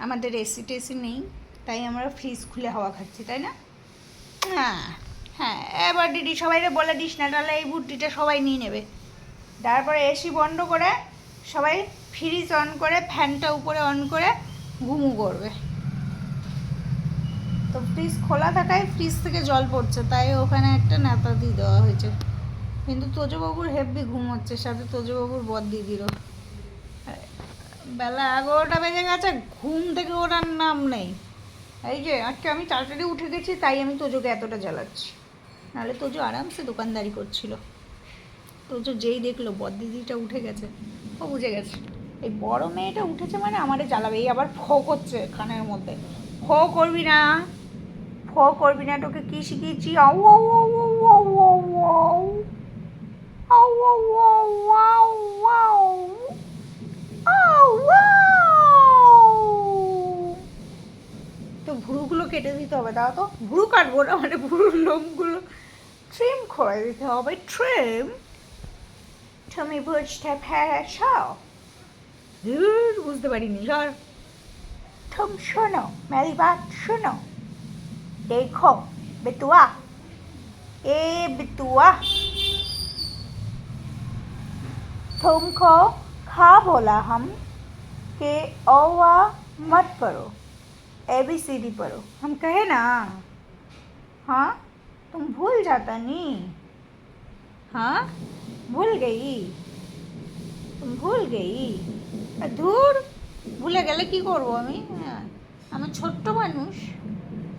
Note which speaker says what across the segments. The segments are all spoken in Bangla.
Speaker 1: আমাদের এসি টেসি নেই, তাই আমরা ফ্রিজ খুলে হাওয়া খাচ্ছি, তাই না? হ্যাঁ হ্যাঁ, এবার দিদি সবাইকে বলে দিস না, তাহলে এই বুদ্ধিটা সবাই নিয়ে নেবে। তারপরে এসি বন্ধ করে সবাই ফ্রিজ অন করে ফ্যানটা উপরে অন করে ঘুমু করবে। তো ফ্রিজ খোলা থাকায় ফ্রিজ থেকে জল পড়ছে, তাই ওখানে একটা নেতা দিয়ে দেওয়া হয়েছে। কিন্তু তোজবাবুর হেভি ঘুম হচ্ছে, সাথে তোজবাবুর বদ দিয়ে দিল। বেলা 11টা বেজে গেছে, ঘুম থেকে ওঠার নাম নেই। এই যে আজকে আমি তাড়াতাড়ি উঠে গেছি, তাই আমি তোজোকে এতটা জ্বালাচ্ছি, নাহলে তোজো আরামসে দোকানদারি করছিল। তোজো যেই দেখলো বদ দিদিটা উঠে গেছে, ও বুঝে গেছে এই বড় মেয়েটা উঠেছে মানে আমারে জ্বালাবে। এই আবার ফো করছে কানের মধ্যে, ফো করবি না, ফো করবি না, তোকে কি শিখিয়েছি? আউ আউ আউ আউ আউ আউ আউ আউ আউ আউ আউ আউ আউ। তো ভুরুগুলো কেটে দিতে হবে, দাও তো। ভুরু কাটবো না, মানে ভুরুর লোমগুলো ট্রিম করে দিতে হবে। ট্রিম, তুমি বুঝতে পেরেছ? বুঝতে পারিনি। সর, तुम सुनो मेरी बात सुनो। देखो बिटुआ, ए बिटुआ, तुमको खा बोला हम कि ओवा मत पढ़ो, ABCD पढ़ो। हम कहे ना, हाँ तुम भूल जाता नहीं? हाँ भूल गई, तुम भूल गई? ধুর, ভুলে গেলে কি করবো আমি? হ্যাঁ, আমি ছোট্ট মানুষ।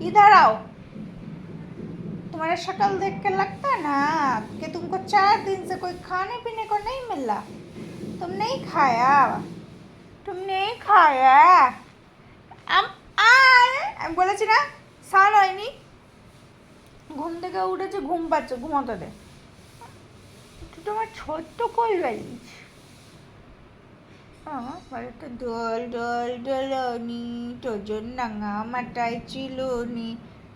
Speaker 1: इधर आओ, तुम्हारा शक्ल देख के लगता है ना कि तुमको 4 दिन से कोई खाने पीने को नहीं मिला। तुम नहीं खाया, तुम नहीं खाया। আমি বলেছি না সান হয়নি, ঘুম থেকে উঠেছে, ঘুম পাচ্ছে, ঘুমোতে দে। তোমার ছোট্ট কই বাড়িস? বাড়িতে ডল ডল ডলনি, তোজোর নাঙা মাটায় চিলনি,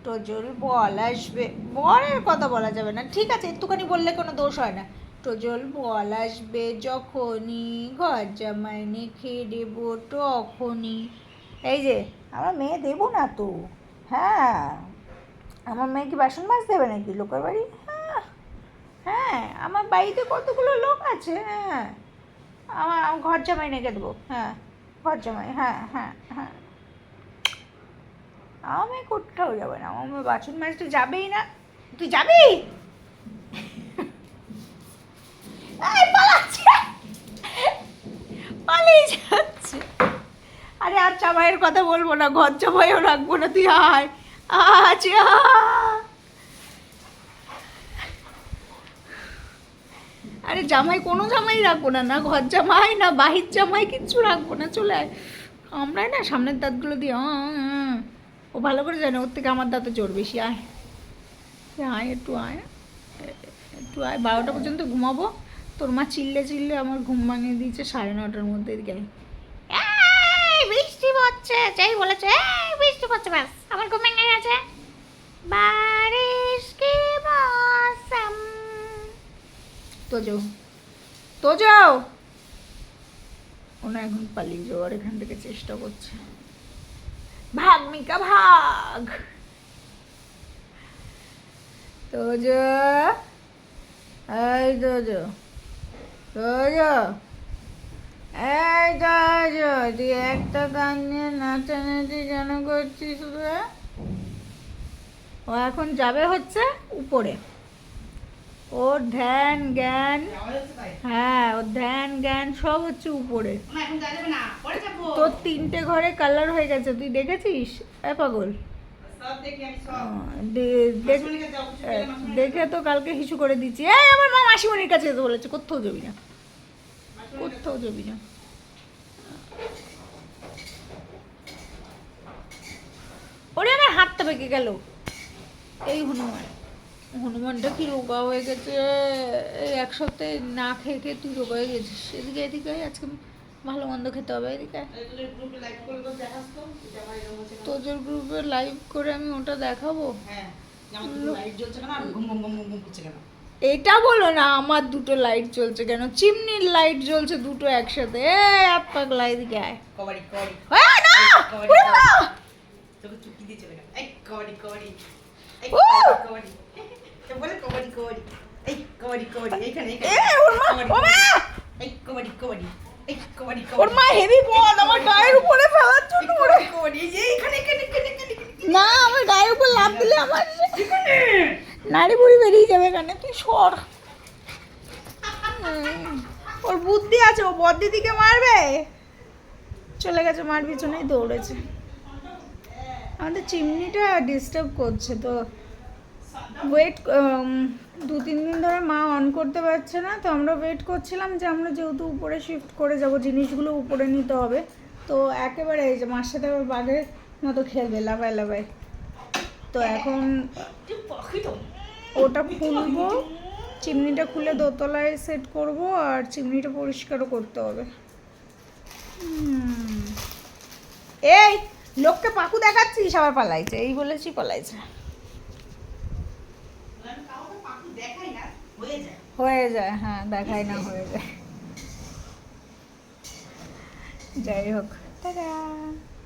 Speaker 1: তোজোর বল আসবে। বরের কথা বলা যাবে না, ঠিক আছে, একটুখানি বললে কোনো দোষ হয় না। তোজোর বল আসবে যখনই, ঘর জামাইনে খেয়ে দেবো তখনই। এই যে আমার মেয়ে দেবো না তো। হ্যাঁ, আমার মেয়ে কি বাসন মাছ দেবে নাকি লোকের বাড়ি? হ্যাঁ হ্যাঁ, আমার বাড়িতে কতগুলো লোক আছে। হ্যাঁ, আমার ঘর জামাই রেখে দেবো। হ্যাঁ, ঘর জামাই, হ্যাঁ হ্যাঁ হ্যাঁ। আমি কোথাও যাবে না, আমার বাসন মাজতে যাবেই না। তুই যাবি? পালিয়ে যাচ্ছে। আরে আর জামাইয়ের কথা বলবো না, ঘর জামাইও রাখবো না, তুই আয়। আচ্ছা, আরে জামাই কোনো জামাই রাখবো না, না ঘর জামাই না বাহির জামাই, কিচ্ছু রাখবো না, চলে আয়। আমরাই না সামনের দাঁতগুলো দিয়ে ও ভালো করে জানে ওর থেকে আমার দাঁতে জোর বেশি। আয় আয়, একটু আয়, একটু আয়। 12টা পর্যন্ত ঘুমাবো। তোর মা চিল্লে চিল্লে আমার ঘুম ভাঙিয়ে দিয়েছে 9:30টার মধ্যে। এদিকে বৃষ্টি পড়ছে, যাই বলেছে বৃষ্টি পড়ছে, ব্যাস আমার ঘুম ভেঙে গেছে। বারিশ কি মৌসম। তোজো, তোজো, ওনা এখন পালিয়ে যাওয়ার এখান থেকে চেষ্টা করছে। ভাগ মিকা ভাগ। তোজো, এই তোজো, তোজো, এই তোজো, তুই একটা গান নিয়ে নাচানাচি যেন করছিস শুধু। ও এখন যাবে হচ্ছে উপরে, ওর ধ্যান জ্ঞান, হ্যাঁ ওর ধ্যান জ্ঞান সব হচ্ছে উপরে। তোর 3টে ঘরে কালার হয়ে গেছে, তুই দেখেছিস? পাগল, দেখে তো কালকে হিসু করে দিচ্ছি। এই আমার মা মাসিমণির কাছে যেতে বলেছে, কোথাও যাবি না, কোথাও যাবি না। ওরে আমার হাতটা বেঁকে গেল। এই হনুমানটা কি রোগা হয়ে গেছে, এই 1 সপ্তাহে না খেয়ে খেয়ে তুই রোগা হয়ে গেছিস। এদিকে এদিকে আজকে ভালো মন্দ খেতে হবে। এদিকে তোদের গ্রুপে লাইভ করে আমি ওটা দেখাবো। এটা বলো না আমার দুটো লাইট জ্বলছে কেন, চিমনির লাইট জ্বলছে দুটো একসাথে। এ হাত পাগলা, এদিকে আয়।
Speaker 2: কবাডি কবাডি
Speaker 1: এই না!
Speaker 2: কবাডি
Speaker 1: উড়ে না!
Speaker 2: তোকে চুকি দিয়ে চলে গেল। এই কবাডি কবাডি এই
Speaker 1: উ!
Speaker 2: কবাডি তো বলে কবাডি কবাডি এই কবাডি কবাডি এখানে
Speaker 1: এ,
Speaker 2: এখানে
Speaker 1: ওর মা, ও মা!
Speaker 2: এই কবাডি কবাডি এই কবাডি
Speaker 1: ওর মা হেভি বল, আমার গায়ের উপরে ফেলার জন্য ওরে।
Speaker 2: কবাডি এই এখানে এখানে এখানে এখানে
Speaker 1: না, আমার গায়ের উপর লাফ দিলে আমার নাড়ি বুড়ি বেরিয়ে যাবে, এখানে তুই সর। ওর বুদ্ধি আছে, ও বদ্দিদিকে মারবে। চলে গেছে, মার পিছনেই দৌড়েছে। আমাদের চিমনিটা ডিস্টার্ব করছে তো ওয়েট, 2-3 দিন ধরে মা অন করতে পারছে না, তো আমরা ওয়েট করছিলাম যে আমরা যেহেতু উপরে শিফট করে যাব, জিনিসগুলো উপরে নিতে হবে। তো একেবারে এই যে মার সাথে আবার বাঘের মতো খেলবে, লাফায় লাফায়। তো এখন ওটা খুলবো, চিমনিটা খুলে দোতলায় সেট করব, আর চিমনিটা পরিষ্কারও করতে হবে। এই লোককে পাখু দেখাচ্ছিস, আবার পালাইছে, এই বলেছি পালাইছে।
Speaker 2: দেখাই না হয়ে যায়।
Speaker 1: হয়ে যায়, হ্যাঁ, দেখাই না হয়ে যায়। যাই হোক, টাটা।